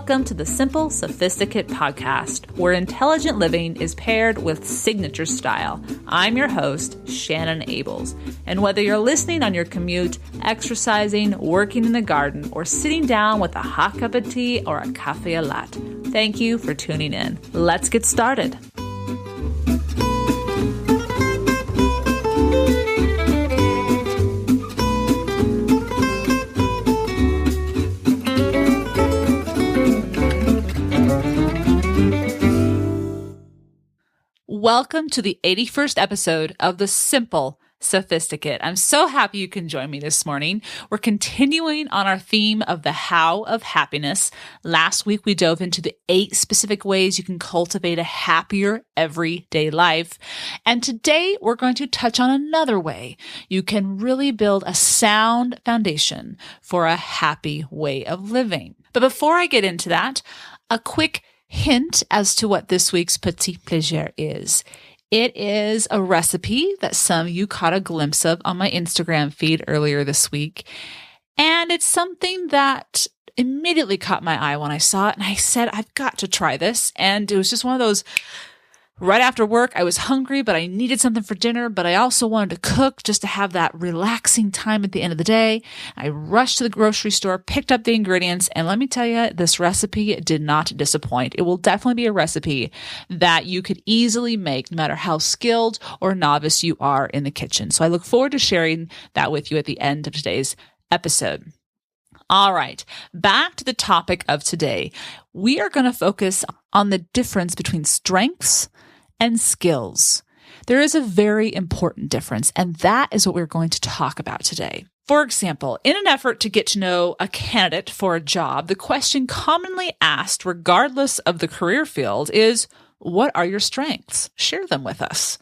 Welcome to the SImple Sophisticate podcast, where intelligent living is paired with signature style. I'm your host, Shannon Ables, and whether you're listening on your commute, exercising, working in the garden, or sitting down with a hot cup of tea or a cafe latte, thank you for tuning in. Let's get started. Welcome to the 81st episode of the SImple Sophisticate. I'm so happy you can join me this morning. We're continuing on our theme of the how of happiness. Last week, we dove into the 8 specific ways you can cultivate a happier everyday life. And today, we're going to touch on another way you can really build a sound foundation for a happy way of living. But before I get into that, a quick hint as to what this week's Petit Plaisir is. It is a recipe that some of you caught a glimpse of on my Instagram feed earlier this week. And it's something that immediately caught my eye when I saw it. And I said, I've got to try this. And it was just one of those, right after work, I was hungry, but I needed something for dinner, but I also wanted to cook just to have that relaxing time at the end of the day. I rushed to the grocery store, picked up the ingredients, and let me tell you, this recipe did not disappoint. It will definitely be a recipe that you could easily make no matter how skilled or novice you are in the kitchen. So I look forward to sharing that with you at the end of today's episode. All right, back to the topic of today. We are going to focus on the difference between strengths and skills. There is a very important difference, and that is what we're going to talk about today. For example, in an effort to get to know a candidate for a job, the question commonly asked, regardless of the career field, is, what are your strengths? Share them with us.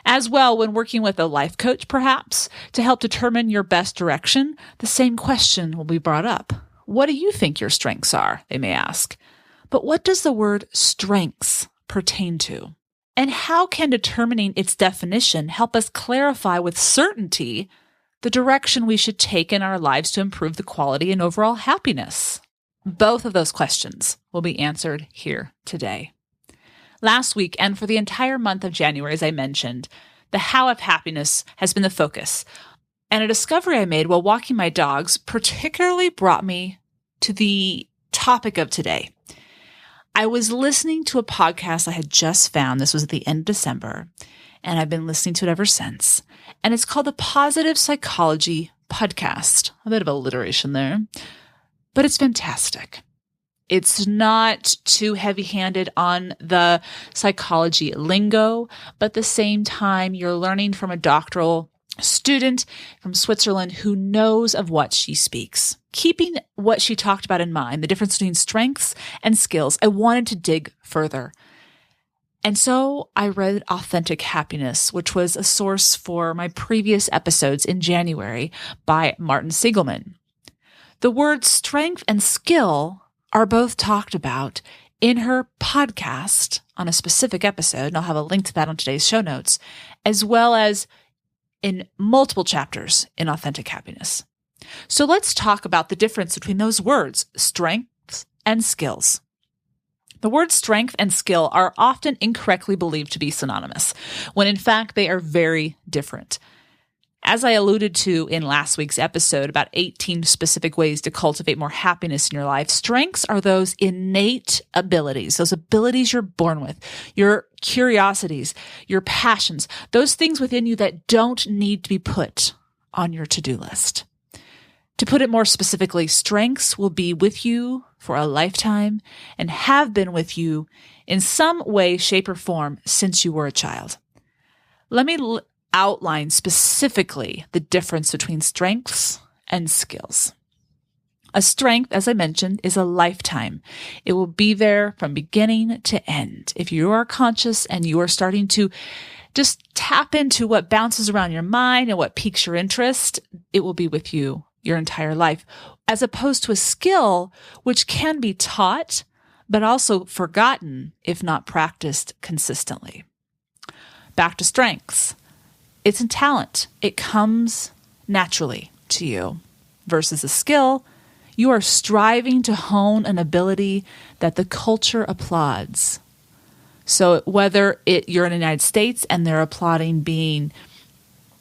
As well, when working with a life coach, perhaps, to help determine your best direction, the same question will be brought up. What do you think your strengths are? They may ask. But what does the word strengths pertain to? And how can determining its definition help us clarify with certainty the direction we should take in our lives to improve the quality and overall happiness? Both of those questions will be answered here today. Last week, and for the entire month of January, as I mentioned, the how of happiness has been the focus. And a discovery I made while walking my dogs particularly brought me to the topic of today. I was listening to a podcast I had just found. This was at the end of December, and I've been listening to it ever since. And it's called the Positive Psychology Podcast. A bit of alliteration there, but it's fantastic. It's not too heavy-handed on the psychology lingo, but at the same time, you're learning from a doctoral student from Switzerland who knows of what she speaks. Keeping what she talked about in mind, the difference between strengths and skills, I wanted to dig further. And so I read Authentic Happiness, which was a source for my previous episodes in January by Martin Seligman. The words strength and skill are both talked about in her podcast on a specific episode, and I'll have a link to that on today's show notes, as well as in multiple chapters in Authentic Happiness. So let's talk about the difference between those words, strengths and skills. The words strength and skill are often incorrectly believed to be synonymous, when in fact they are very different. As I alluded to in last week's episode about 18 specific ways to cultivate more happiness in your life, strengths are those innate abilities, those abilities you're born with, your curiosities, your passions, those things within you that don't need to be put on your to-do list. To put it more specifically, strengths will be with you for a lifetime and have been with you in some way, shape, or form since you were a child. Let me outline specifically the difference between strengths and skills. A strength, as I mentioned, is a lifetime. It will be there from beginning to end. If you are conscious and you are starting to just tap into what bounces around your mind and what piques your interest, it will be with you your entire life, as opposed to a skill which can be taught, but also forgotten if not practiced consistently. Back to strengths. It's a talent. It comes naturally to you versus a skill. You are striving to hone an ability that the culture applauds. So whether you're in the United States and they're applauding being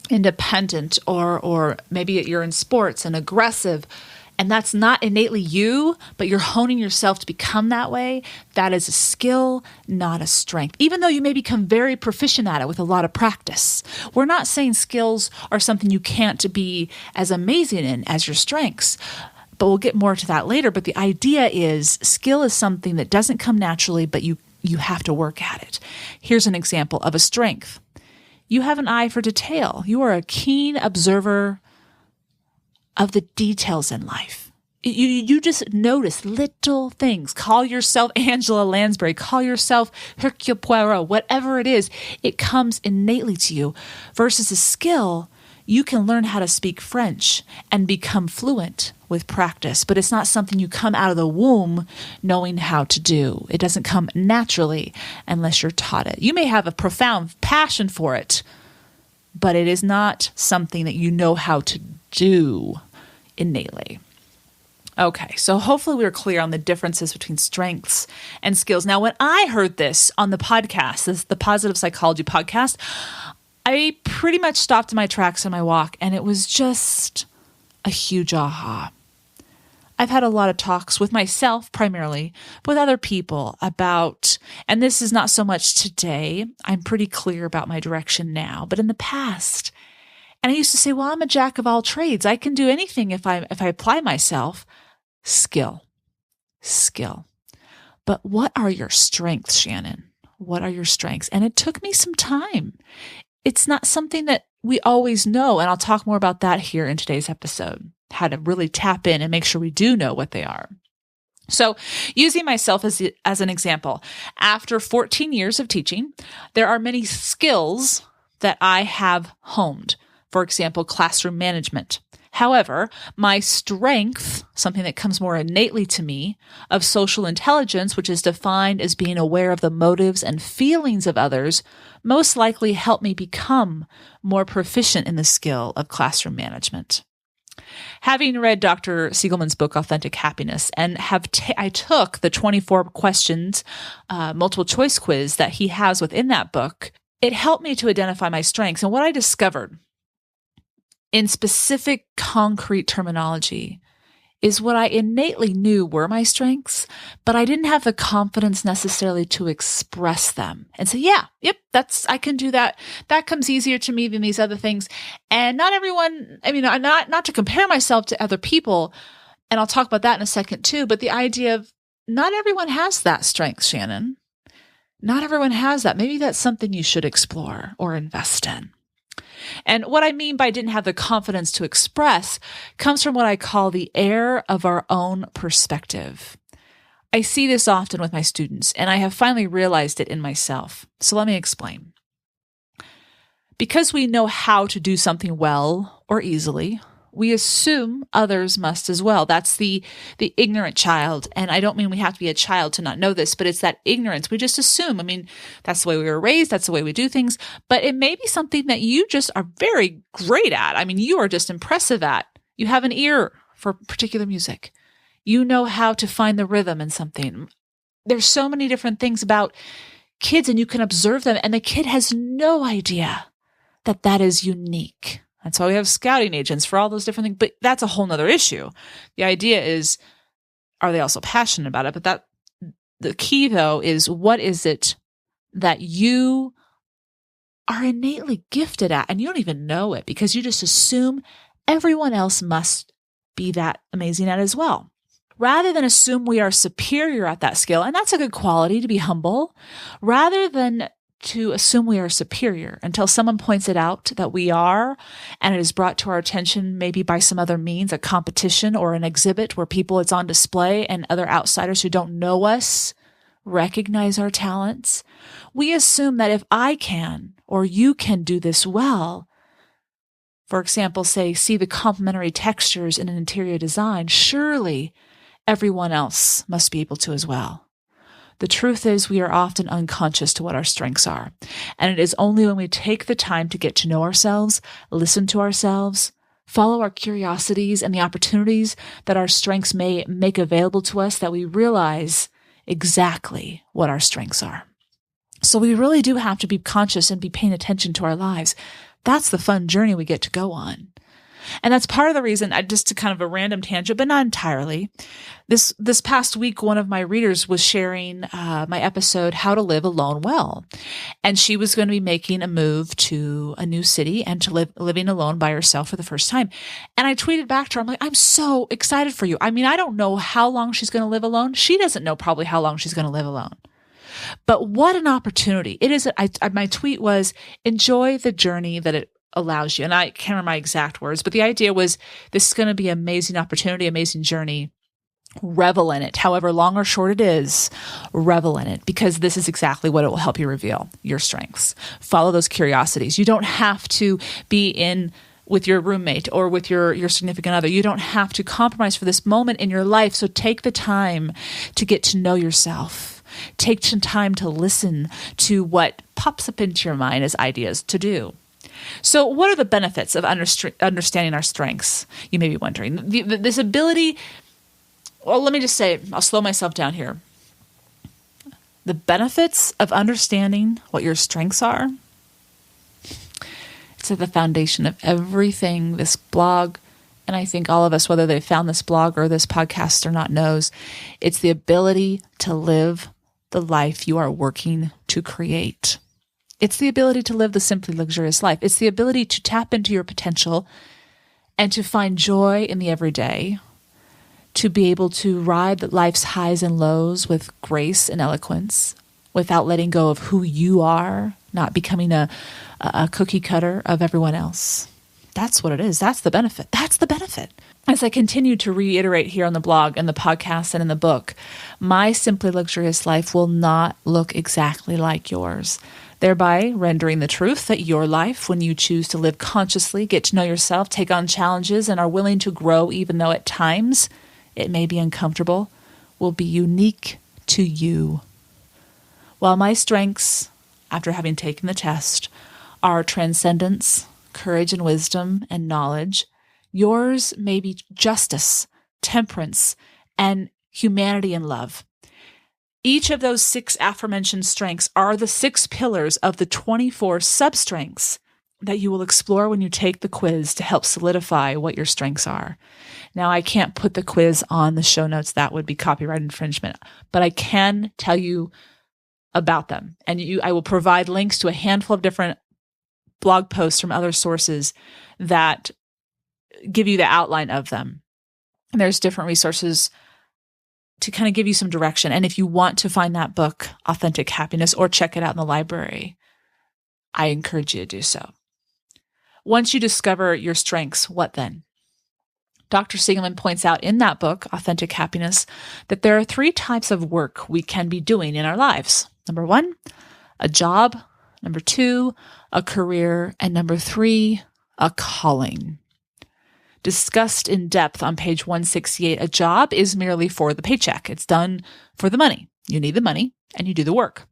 independent, or maybe you're in sports and aggressive, and that's not innately you, but you're honing yourself to become that way, that is a skill, not a strength. Even though you may become very proficient at it with a lot of practice. We're not saying skills are something you can't be as amazing in as your strengths, but we'll get more to that later. But the idea is skill is something that doesn't come naturally, but you have to work at it. Here's an example of a strength. You have an eye for detail. You are a keen observer of the details in life. You just notice little things. Call yourself Angela Lansbury. Call yourself Hercule Poirot. Whatever it is, it comes innately to you. Versus a skill, you can learn how to speak French and become fluent with practice, but it's not something you come out of the womb knowing how to do. It doesn't come naturally unless you're taught it. You may have a profound passion for it, but it is not something that you know how to do innately. Okay, so hopefully we were clear on the differences between strengths and skills. Now, when I heard this on the podcast, the Positive Psychology podcast, I pretty much stopped in my tracks on my walk, and it was just a huge aha. I've had a lot of talks with myself primarily, but with other people about, and this is not so much today, I'm pretty clear about my direction now, but in the past. And I used to say, well, I'm a jack of all trades. I can do anything if I apply myself. Skill. But what are your strengths, Shannon? What are your strengths? And it took me some time. It's not something that we always know, and I'll talk more about that here in today's episode, how to really tap in and make sure we do know what they are. So using myself as an example, after 14 years of teaching, there are many skills that I have honed. For example, classroom management. However, my strength, something that comes more innately to me, of social intelligence, which is defined as being aware of the motives and feelings of others, most likely helped me become more proficient in the skill of classroom management. Having read Dr. Siegelman's book, Authentic Happiness, and I took the 24 questions multiple choice quiz that he has within that book, it helped me to identify my strengths. And what I discovered in specific concrete terminology is what I innately knew were my strengths, but I didn't have the confidence necessarily to express them and say, I can do that. That comes easier to me than these other things. And not everyone, not to compare myself to other people, and I'll talk about that in a second too, but the idea of not everyone has that strength, Shannon. Not everyone has that. Maybe that's something you should explore or invest in. And what I mean by didn't have the confidence to express comes from what I call the air of our own perspective. I see this often with my students, and I have finally realized it in myself. So let me explain. Because we know how to do something well or easily, we assume others must as well. That's the ignorant child. And I don't mean we have to be a child to not know this, but it's that ignorance. We just assume. That's the way we were raised. That's the way we do things. But it may be something that you just are very great at. You are just impressive at. You have an ear for particular music. You know how to find the rhythm in something. There's so many different things about kids, and you can observe them, and the kid has no idea that that is unique. That's why we have scouting agents for all those different things. But that's a whole nother issue. The idea is, are they also passionate about it? But the key, though, is what is it that you are innately gifted at? And you don't even know it because you just assume everyone else must be that amazing at as well. Rather than assume we are superior at that skill, and that's a good quality to be humble, rather than to assume we are superior until someone points it out that we are, and it is brought to our attention maybe by some other means, a competition or an exhibit where it's on display and other outsiders who don't know us recognize our talents. We assume that if I can or you can do this well, for example, see the complementary textures in an interior design, surely everyone else must be able to as well. The truth is we are often unconscious to what our strengths are. And it is only when we take the time to get to know ourselves, listen to ourselves, follow our curiosities and the opportunities that our strengths may make available to us, that we realize exactly what our strengths are. So we really do have to be conscious and be paying attention to our lives. That's the fun journey we get to go on. And that's part of the reason, just to kind of a random tangent, but not entirely. This past week, one of my readers was sharing my episode, How to Live Alone Well. And she was going to be making a move to a new city and to living alone by herself for the first time. And I tweeted back to her, I'm like, I'm so excited for you. I mean, I don't know how long she's going to live alone. She doesn't know probably how long she's going to live alone. But what an opportunity. It is. My tweet was, enjoy the journey that it allows you. And I can't remember my exact words, but the idea was, this is going to be an amazing opportunity, amazing journey. Revel in it. However long or short it is, revel in it, because this is exactly what it will help you reveal your strengths. Follow those curiosities. You don't have to be in with your roommate or with your significant other. You don't have to compromise for this moment in your life. So take the time to get to know yourself. Take some time to listen to what pops up into your mind as ideas to do. So what are the benefits of understanding our strengths? You may be wondering. This ability, well, let me just say, I'll slow myself down here. The benefits of understanding what your strengths are, it's at the foundation of everything this blog, and I think all of us, whether they found this blog or this podcast or not, knows, it's the ability to live the life you are working to create. It's the ability to live the simply luxurious life. It's the ability to tap into your potential and to find joy in the everyday, to be able to ride life's highs and lows with grace and eloquence without letting go of who you are, not becoming a cookie cutter of everyone else. That's what it is. That's the benefit. That's the benefit. As I continue to reiterate here on the blog and the podcast and in the book, my simply luxurious life will not look exactly like yours, thereby rendering the truth that your life, when you choose to live consciously, get to know yourself, take on challenges, and are willing to grow even though at times it may be uncomfortable, will be unique to you. While my strengths, after having taken the test, are transcendence, courage and wisdom and knowledge, yours may be justice, temperance, and humanity and love. Each of those 6 aforementioned strengths are the 6 pillars of the 24 sub-strengths that you will explore when you take the quiz to help solidify what your strengths are. Now, I can't put the quiz on the show notes. That would be copyright infringement, but I can tell you about them. And I will provide links to a handful of different blog posts from other sources that give you the outline of them. And there's different resources to kind of give you some direction. And if you want to find that book, Authentic Happiness, or check it out in the library, I encourage you to do so. Once you discover your strengths, what then? Dr. Siegelman points out in that book, Authentic Happiness, that there are 3 types of work we can be doing in our lives. Number 1, a job. Number 2, a career. And number 3, a calling. Discussed in depth on page 168, a job is merely for the paycheck. It's done for the money. You need the money and you do the work.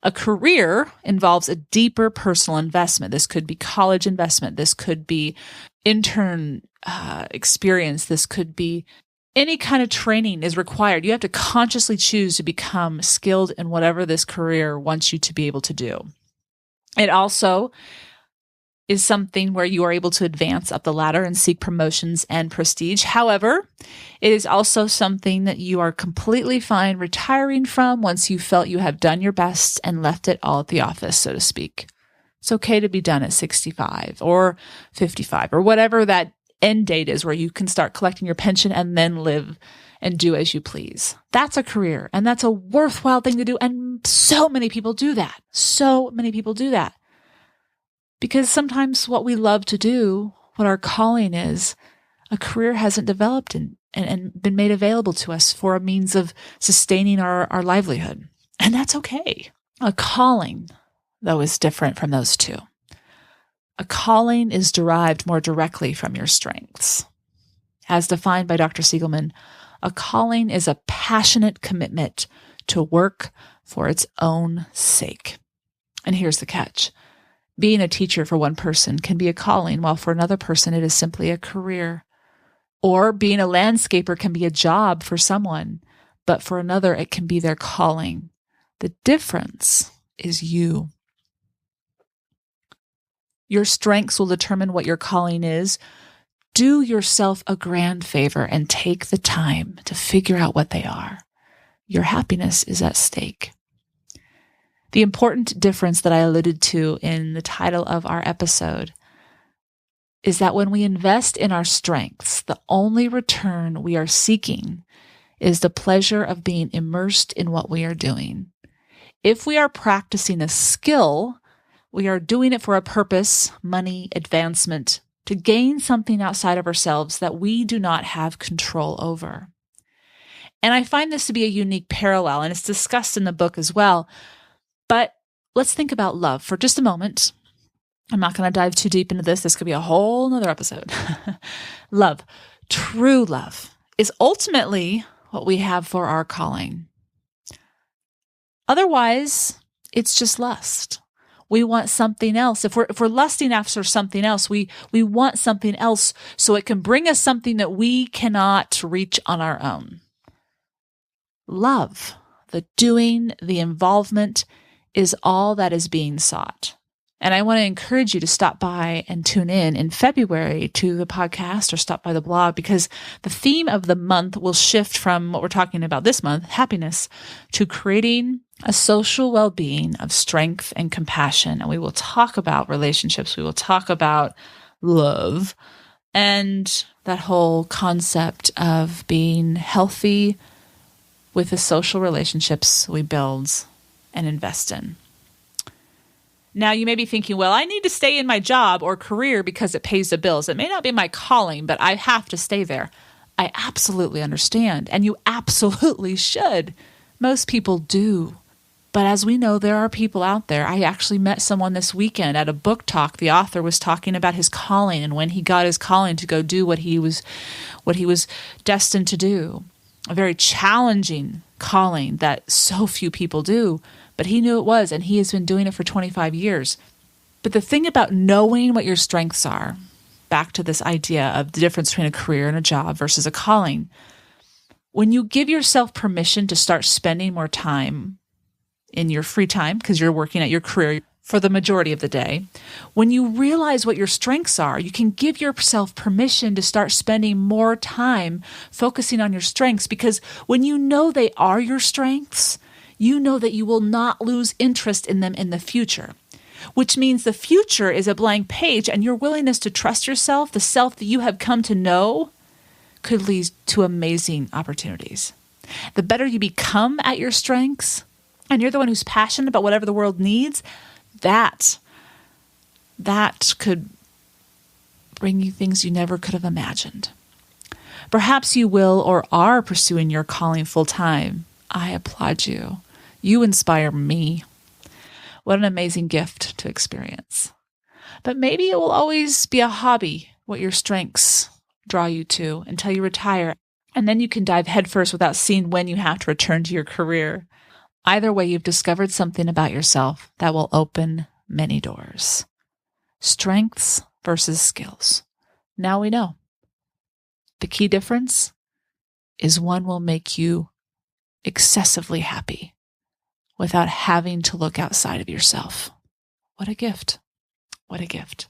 A career involves a deeper personal investment. This could be college investment. This could be intern experience. This could be any kind of training is required. You have to consciously choose to become skilled in whatever this career wants you to be able to do. It also is something where you are able to advance up the ladder and seek promotions and prestige. However, it is also something that you are completely fine retiring from once you felt you have done your best and left it all at the office, so to speak. It's okay to be done at 65 or 55 or whatever that end date is where you can start collecting your pension and then live and do as you please. That's a career, and that's a worthwhile thing to do. And so many people do that. So many people do that. Because sometimes what we love to do, what our calling is, a career hasn't developed and been made available to us for a means of sustaining our livelihood. And that's okay. A calling, though, is different from those two. A calling is derived more directly from your strengths. As defined by Dr. Siegelman, a calling is a passionate commitment to work for its own sake. And here's the catch. Being a teacher for one person can be a calling, while for another person it is simply a career. Or being a landscaper can be a job for someone, but for another it can be their calling. The difference is you. Your strengths will determine what your calling is. Do yourself a grand favor and take the time to figure out what they are. Your happiness is at stake. The important difference that I alluded to in the title of our episode is that when we invest in our strengths, the only return we are seeking is the pleasure of being immersed in what we are doing. If we are practicing a skill, we are doing it for a purpose, money, advancement, to gain something outside of ourselves that we do not have control over. And I find this to be a unique parallel, and it's discussed in the book as well. But let's think about love for just a moment. I'm not going to dive too deep into this. This could be a whole nother episode. Love, true love, is ultimately what we have for our calling. Otherwise, it's just lust. We want something else. If we're lusting after something else, we want something else so it can bring us something that we cannot reach on our own. Love, the doing, the involvement, is all that is being sought. And I want to encourage you to stop by and tune in February to the podcast or stop by the blog, because the theme of the month will shift from what we're talking about this month, happiness, to creating a social well-being of strength and compassion. And we will talk about relationships. We will talk about love and that whole concept of being healthy with the social relationships we build and invest in. Now, you may be thinking, well, I need to stay in my job or career because it pays the bills. It may not be my calling, but I have to stay there. I absolutely understand, and you absolutely should. Most people do. But as we know, there are people out there. I actually met someone this weekend at a book talk. The author was talking about his calling and when he got his calling to go do what he was destined to do. A very challenging calling that so few people do. But he knew it was, and he has been doing it for 25 years. But the thing about knowing what your strengths are, back to this idea of the difference between a career and a job versus a calling, when you give yourself permission to start spending more time in your free time, because you're working at your career for the majority of the day, when you realize what your strengths are, you can give yourself permission to start spending more time focusing on your strengths, because when you know they are your strengths, you know that you will not lose interest in them in the future, which means the future is a blank page, and your willingness to trust yourself, the self that you have come to know, could lead to amazing opportunities. The better you become at your strengths, and you're the one who's passionate about whatever the world needs, that could bring you things you never could have imagined. Perhaps you will or are pursuing your calling full time. I applaud you. You inspire me. What an amazing gift to experience. But maybe it will always be a hobby, what your strengths draw you to until you retire. And then you can dive headfirst without seeing when you have to return to your career. Either way, you've discovered something about yourself that will open many doors. Strengths versus skills. Now we know. The key difference is one will make you excessively happy without having to look outside of yourself. What a gift. What a gift.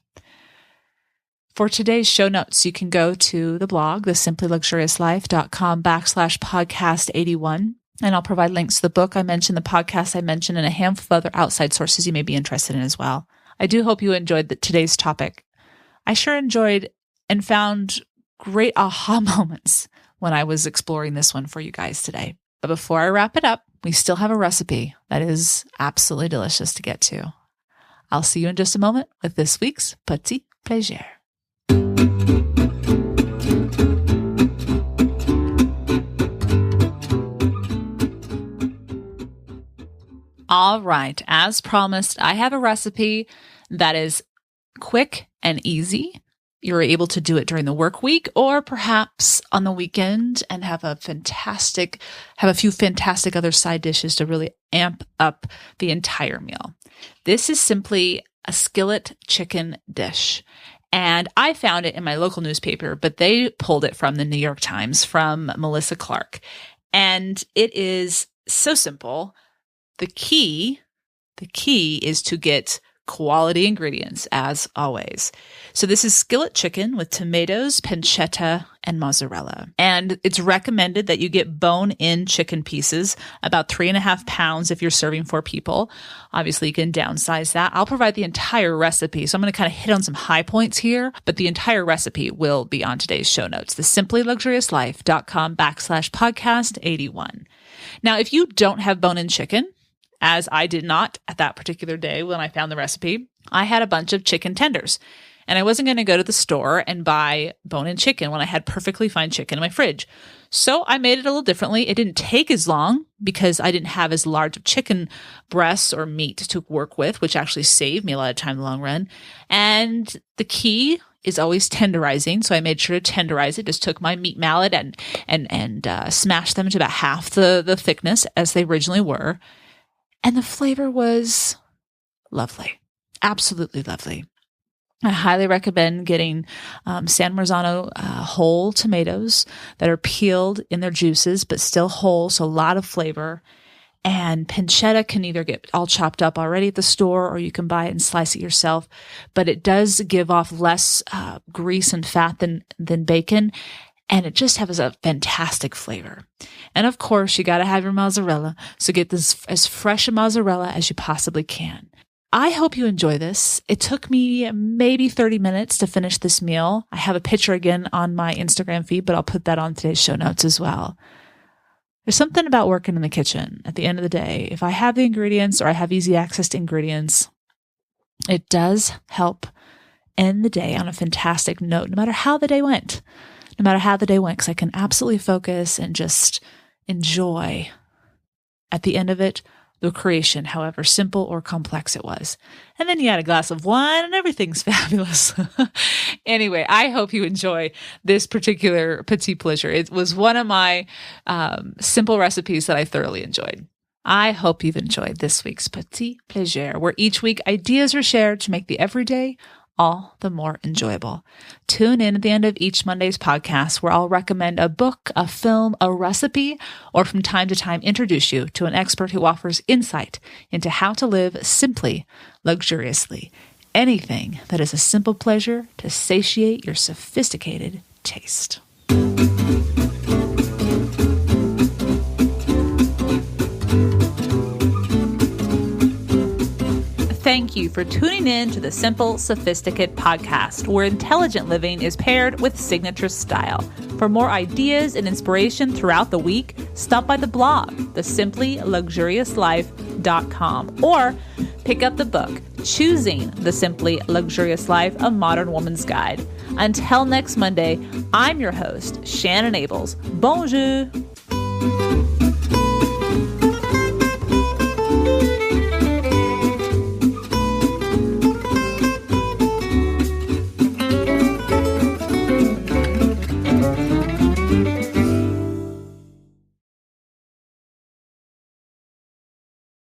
For today's show notes, you can go to the blog, thesimplyluxuriouslife.com/podcast81, and I'll provide links to the book I mentioned, the podcast I mentioned, and a handful of other outside sources you may be interested in as well. I do hope you enjoyed today's topic. I sure enjoyed and found great aha moments when I was exploring this one for you guys today. But before I wrap it up, we still have a recipe that is absolutely delicious to get to. I'll see you in just a moment with this week's Petit Plaisir. All right, as promised, I have a recipe that is quick and easy. You're able to do it during the work week or perhaps on the weekend and have a few fantastic other side dishes to really amp up the entire meal. This is simply a skillet chicken dish. And I found it in my local newspaper, but they pulled it from the New York Times from Melissa Clark. And it is so simple. The key is to get quality ingredients, as always. So this is skillet chicken with tomatoes, pancetta, and mozzarella. And it's recommended that you get bone-in chicken pieces, about 3.5 pounds if you're serving 4 people. Obviously, you can downsize that. I'll provide the entire recipe. So I'm going to kind of hit on some high points here, but the entire recipe will be on today's show notes, the simplyluxuriouslife.com/podcast81. Now, if you don't have bone-in chicken, as I did not at that particular day when I found the recipe, I had a bunch of chicken tenders. And I wasn't going to go to the store and buy bone-in chicken when I had perfectly fine chicken in my fridge. So I made it a little differently. It didn't take as long because I didn't have as large of chicken breasts or meat to work with, which actually saved me a lot of time in the long run. And the key is always tenderizing. So I made sure to tenderize it. Just took my meat mallet and smashed them to about half the thickness as they originally were. And the flavor was lovely. Absolutely lovely. I highly recommend getting San Marzano whole tomatoes that are peeled in their juices, but still whole, so a lot of flavor. And pancetta can either get all chopped up already at the store, or you can buy it and slice it yourself. But it does give off less grease and fat than bacon, and it just has a fantastic flavor. And of course, you got to have your mozzarella, so get this as fresh a mozzarella as you possibly can. I hope you enjoy this. It took me maybe 30 minutes to finish this meal. I have a picture again on my Instagram feed, but I'll put that on today's show notes as well. There's something about working in the kitchen at the end of the day. If I have the ingredients or I have easy access to ingredients, it does help end the day on a fantastic note, no matter how the day went. Because I can absolutely focus and just enjoy at the end of it the creation, however simple or complex it was. And then you add a glass of wine and everything's fabulous. Anyway, I hope you enjoy this particular Petit Plaisir. It was one of my simple recipes that I thoroughly enjoyed. I hope you've enjoyed this week's Petit Plaisir, where each week ideas are shared to make the everyday all the more enjoyable. Tune in at the end of each Monday's podcast, where I'll recommend a book, a film, a recipe, or from time to time introduce you to an expert who offers insight into how to live simply, luxuriously. Anything that is a simple pleasure to satiate your sophisticated taste. Thank you for tuning in to the SImple Sophisticate podcast, where intelligent living is paired with signature style. For more ideas and inspiration throughout the week, stop by the blog, thesimplyluxuriouslife.com, or pick up the book, Choosing the Simply Luxurious Life, A Modern Woman's Guide. Until next Monday, I'm your host, Shannon Ables. Bonjour!